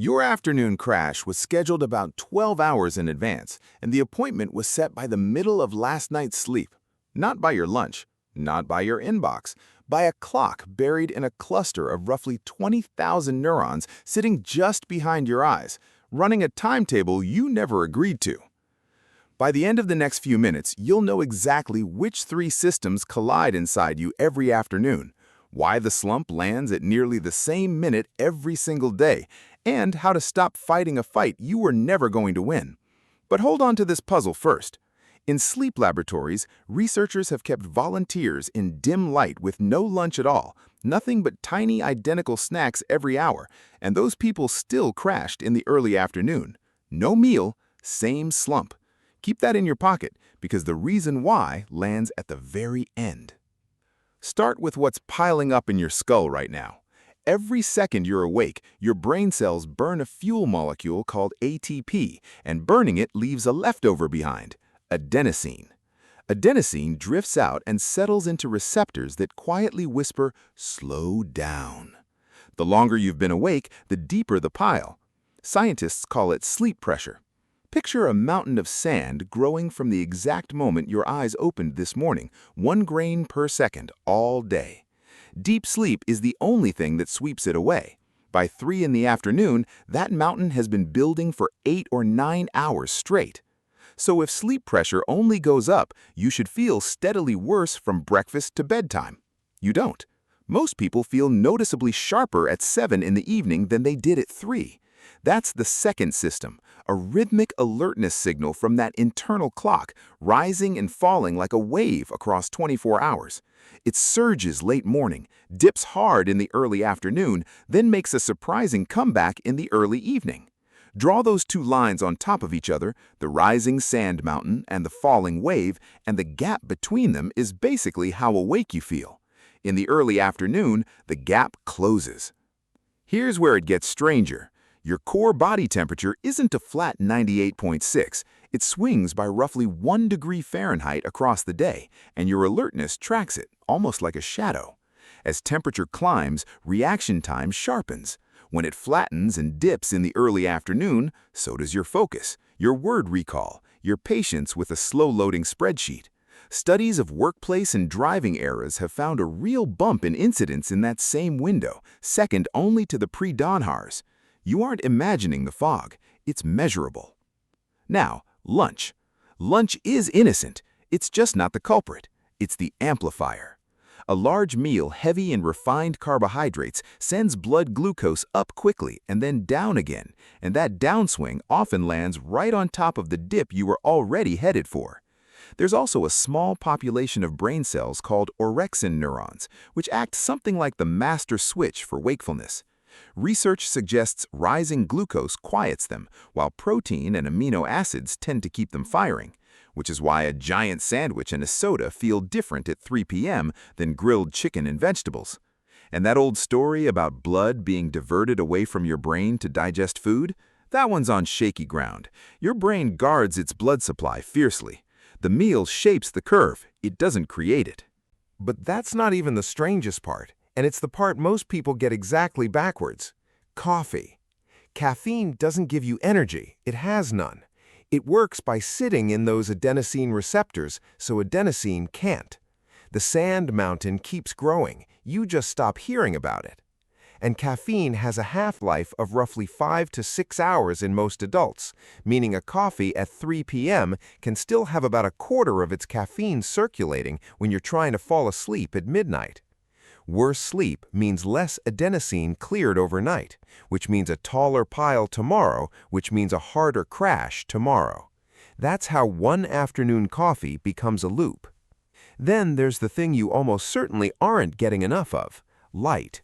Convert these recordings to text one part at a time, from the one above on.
Your afternoon crash was scheduled about 12 hours in advance, and the appointment was set by the middle of last night's sleep. Not by your lunch, not by your inbox, by a clock buried in a cluster of roughly 20,000 neurons sitting just behind your eyes, running a timetable you never agreed to. By the end of the next few minutes, you'll know exactly which three systems collide inside you every afternoon, why the slump lands at nearly the same minute every single day, and how to stop fighting a fight you were never going to win. But hold on to this puzzle first. In sleep laboratories, researchers have kept volunteers in dim light with no lunch at all, nothing but tiny identical snacks every hour, and those people still crashed in the early afternoon. No meal, same slump. Keep that in your pocket, because the reason why lands at the very end. Start with what's piling up in your skull right now. Every second you're awake, your brain cells burn a fuel molecule called ATP, and burning it leaves a leftover behind, adenosine. Adenosine drifts out and settles into receptors that quietly whisper, "Slow down." The longer you've been awake, the deeper the pile. Scientists call it sleep pressure. Picture a mountain of sand growing from the exact moment your eyes opened this morning, 1 grain per second, all day. Deep sleep is the only thing that sweeps it away. By 3 in the afternoon, that mountain has been building for 8 or 9 hours straight. So if sleep pressure only goes up, you should feel steadily worse from breakfast to bedtime. You don't. Most people feel noticeably sharper at 7 in the evening than they did at 3. That's the second system, a rhythmic alertness signal from that internal clock, rising and falling like a wave across 24 hours. It surges late morning, dips hard in the early afternoon, then makes a surprising comeback in the early evening. Draw those two lines on top of each other, the rising sand mountain and the falling wave, and the gap between them is basically how awake you feel. In the early afternoon, the gap closes. Here's where it gets stranger. Your core body temperature isn't a flat 98.6. It swings by roughly 1 degree Fahrenheit across the day, and your alertness tracks it, almost like a shadow. As temperature climbs, reaction time sharpens. When it flattens and dips in the early afternoon, so does your focus, your word recall, your patience with a slow-loading spreadsheet. Studies of workplace and driving eras have found a real bump in incidence in that same window, second only to the pre-dawn hours. You aren't imagining the fog. It's measurable. Now, lunch. Lunch is innocent. It's just not the culprit. It's the amplifier. A large meal heavy in refined carbohydrates sends blood glucose up quickly and then down again, and that downswing often lands right on top of the dip you were already headed for. There's also a small population of brain cells called orexin neurons, which act something like the master switch for wakefulness. Research suggests rising glucose quiets them, while protein and amino acids tend to keep them firing, which is why a giant sandwich and a soda feel different at 3 p.m. than grilled chicken and vegetables. And that old story about blood being diverted away from your brain to digest food? That one's on shaky ground. Your brain guards its blood supply fiercely. The meal shapes the curve, it doesn't create it. But that's not even the strangest part. And it's the part most people get exactly backwards. Coffee. Caffeine doesn't give you energy. It has none. It works by sitting in those adenosine receptors, so adenosine can't. The sand mountain keeps growing. You just stop hearing about it. And caffeine has a half-life of roughly 5 to 6 hours in most adults, meaning a coffee at 3 p.m. can still have about a quarter of its caffeine circulating when you're trying to fall asleep at midnight. Worse sleep means less adenosine cleared overnight, which means a taller pile tomorrow, which means a harder crash tomorrow. That's how one afternoon coffee becomes a loop. Then there's the thing you almost certainly aren't getting enough of, light.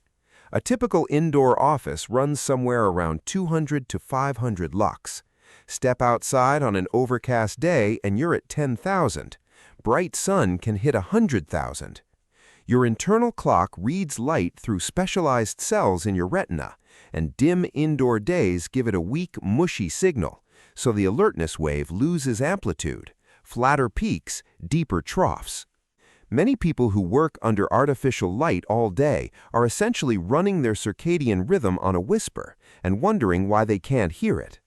A typical indoor office runs somewhere around 200 to 500 lux. Step outside on an overcast day and you're at 10,000. Bright sun can hit 100,000. Your internal clock reads light through specialized cells in your retina, and dim indoor days give it a weak, mushy signal, so the alertness wave loses amplitude, flatter peaks, deeper troughs. Many people who work under artificial light all day are essentially running their circadian rhythm on a whisper and wondering why they can't hear it.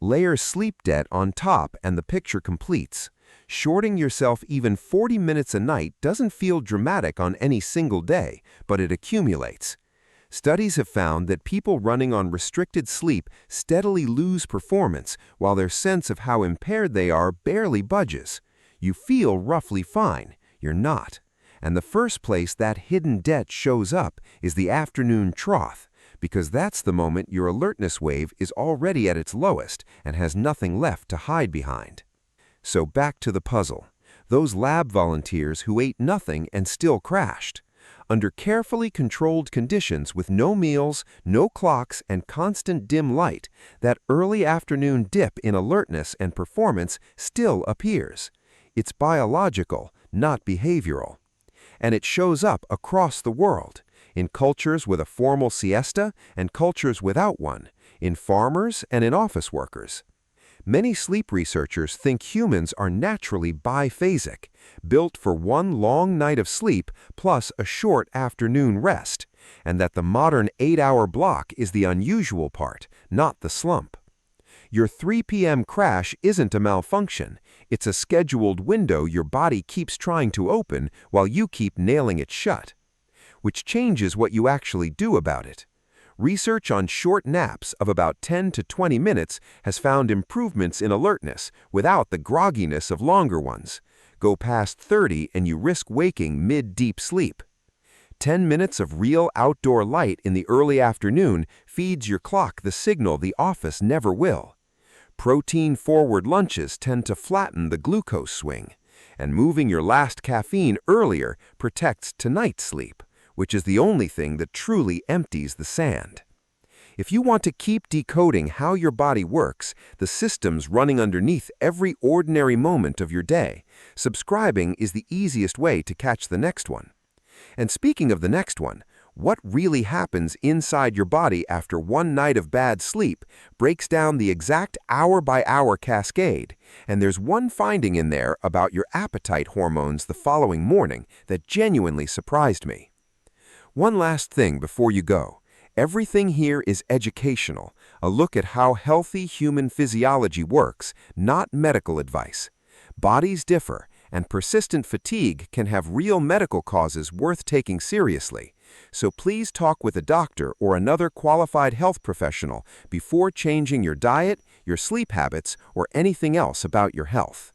Layer sleep debt on top and the picture completes. Shorting yourself even 40 minutes a night doesn't feel dramatic on any single day, but it accumulates. Studies have found that people running on restricted sleep steadily lose performance while their sense of how impaired they are barely budges. You feel roughly fine. You're not. And the first place that hidden debt shows up is the afternoon trough, because that's the moment your alertness wave is already at its lowest and has nothing left to hide behind. So back to the puzzle. Those lab volunteers who ate nothing and still crashed. Under carefully controlled conditions with no meals, no clocks, and constant dim light, that early afternoon dip in alertness and performance still appears. It's biological, not behavioral. And it shows up across the world, in cultures with a formal siesta and cultures without one, in farmers and in office workers. Many sleep researchers think humans are naturally biphasic, built for one long night of sleep plus a short afternoon rest, and that the modern 8-hour block is the unusual part, not the slump. Your 3 p.m. crash isn't a malfunction. It's a scheduled window your body keeps trying to open while you keep nailing it shut. Which changes what you actually do about it. Research on short naps of about 10 to 20 minutes has found improvements in alertness without the grogginess of longer ones. Go past 30 and you risk waking mid-deep sleep. 10 minutes of real outdoor light in the early afternoon feeds your clock the signal the office never will. Protein-forward lunches tend to flatten the glucose swing, and moving your last caffeine earlier protects tonight's sleep, which is the only thing that truly empties the sand. If you want to keep decoding how your body works, the systems running underneath every ordinary moment of your day, subscribing is the easiest way to catch the next one. And speaking of the next one, what really happens inside your body after one night of bad sleep breaks down the exact hour-by-hour cascade, and there's one finding in there about your appetite hormones the following morning that genuinely surprised me. One last thing before you go. Everything here is educational, a look at how healthy human physiology works, not medical advice. Bodies differ, and persistent fatigue can have real medical causes worth taking seriously. So please talk with a doctor or another qualified health professional before changing your diet, your sleep habits, or anything else about your health.